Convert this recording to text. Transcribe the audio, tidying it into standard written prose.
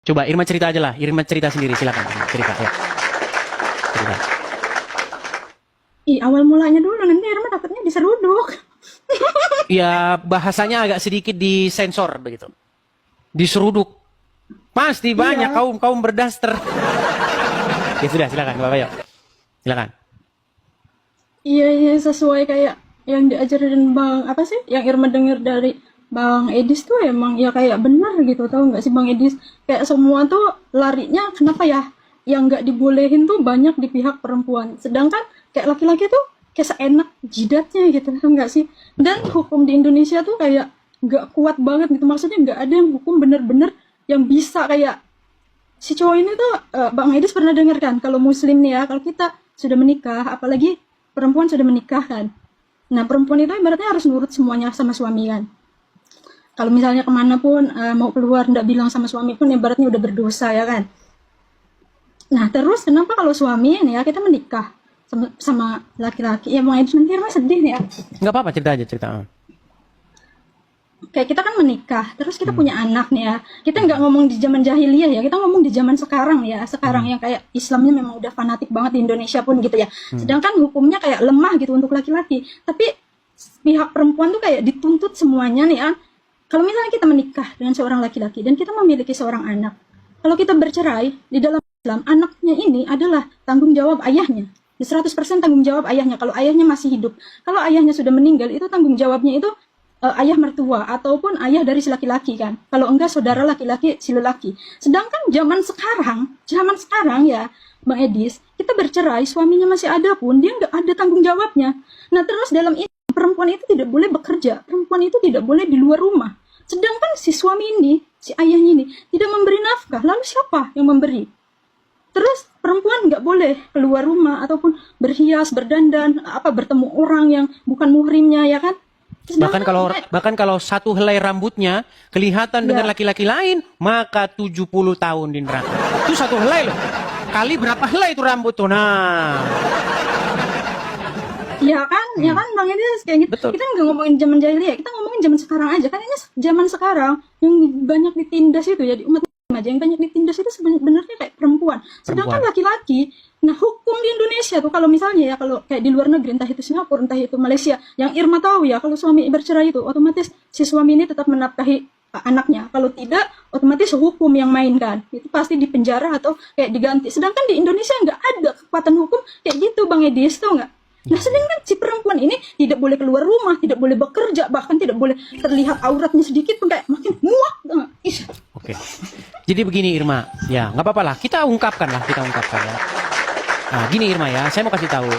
Coba Irma cerita aja lah. Irma cerita sendiri, silakan. Cerita ya. Cerita. Awal mulanya dulu, nanti Irma takutnya diseruduk. Ya bahasanya agak sedikit disensor begitu. Diseruduk. Pasti banyak Iya. kaum berdaster. Ya sudah, silakan Bapak yuk. Silakan. Iya, iya, sesuai kayak yang diajarin Bang, apa sih? Yang Irma dengar dari Bang Edis tuh emang ya kayak benar gitu, tahu nggak sih Bang Edis? Kayak semua tuh larinya kenapa ya? Yang nggak dibolehin tuh banyak di pihak perempuan. Sedangkan kayak laki-laki tuh kayak seenak jidatnya gitu, tahu nggak sih? Dan hukum di Indonesia tuh kayak nggak kuat banget gitu. Maksudnya nggak ada yang hukum bener-bener yang bisa kayak si cowok ini tuh, Bang Edis pernah dengar kan kalau muslim nih ya, kalau kita sudah menikah, apalagi perempuan sudah menikah kan, nah perempuan itu ibaratnya harus nurut semuanya sama suami kan. Kalau misalnya kemana pun mau keluar ndak bilang sama suami pun ibaratnya udah berdosa ya kan. Nah terus kenapa kalau suami nih ya kita menikah sama laki-laki ya, Bang Edis nanti Irma sedih nih ya. Nggak apa-apa, cerita aja cerita. Kayak kita kan menikah, terus kita punya anak nih ya. Kita nggak ngomong di zaman jahiliyah ya, kita ngomong di zaman sekarang ya. Sekarang yang kayak Islamnya memang udah fanatik banget di Indonesia pun gitu ya. Sedangkan hukumnya kayak lemah gitu untuk laki-laki. Tapi pihak perempuan tuh kayak dituntut semuanya nih ya. Kalau misalnya kita menikah dengan seorang laki-laki dan kita memiliki seorang anak, kalau kita bercerai di dalam Islam, anaknya ini adalah tanggung jawab ayahnya. 100% tanggung jawab ayahnya kalau ayahnya masih hidup. Kalau ayahnya sudah meninggal, itu tanggung jawabnya itu ayah mertua ataupun ayah dari si laki-laki kan. Kalau enggak saudara laki-laki si lelaki. Sedangkan zaman sekarang ya Bang Edis, kita bercerai suaminya masih ada pun dia nggak ada tanggung jawabnya. Nah terus dalam ini perempuan itu tidak boleh bekerja, perempuan itu tidak boleh di luar rumah. Sedangkan si suami ini, si ayahnya ini tidak memberi nafkah, lalu siapa yang memberi? Terus perempuan nggak boleh keluar rumah ataupun berhias, berdandan, bertemu orang yang bukan muhrimnya ya kan? Bahkan kalau satu helai rambutnya kelihatan dengan laki-laki lain, maka 70 tahun di neraka. Itu satu helai loh. Kali berapa helai itu rambut tuh? Nah, Ya kan Bang Edis kayak gitu. betul. Kita nggak ngomongin zaman jahiliyah, kita ngomongin zaman sekarang aja. Kan ini zaman sekarang yang banyak ditindas itu ya di umat Islam aja yang banyak ditindas itu sebenarnya kayak perempuan. Sedangkan laki-laki, nah hukum di Indonesia tuh kalau misalnya ya kalau kayak di luar negeri entah itu Singapura entah itu Malaysia, yang Irma tahu ya kalau suami bercerai itu otomatis si suami ini tetap menafkahi anaknya. Kalau tidak, otomatis hukum yang main kan. Itu pasti dipenjara atau kayak diganti. Sedangkan di Indonesia nggak ada kekuatan hukum kayak gitu Bang Edis, tau nggak? Nah, sedangkan si perempuan ini tidak boleh keluar rumah, tidak boleh bekerja, bahkan tidak boleh terlihat auratnya sedikit pun kayak makin muak. Oke. Jadi begini Irma, ya nggak apa-apa lah. Kita ungkapkan ya. Nah, gini Irma ya, saya mau kasih tahu.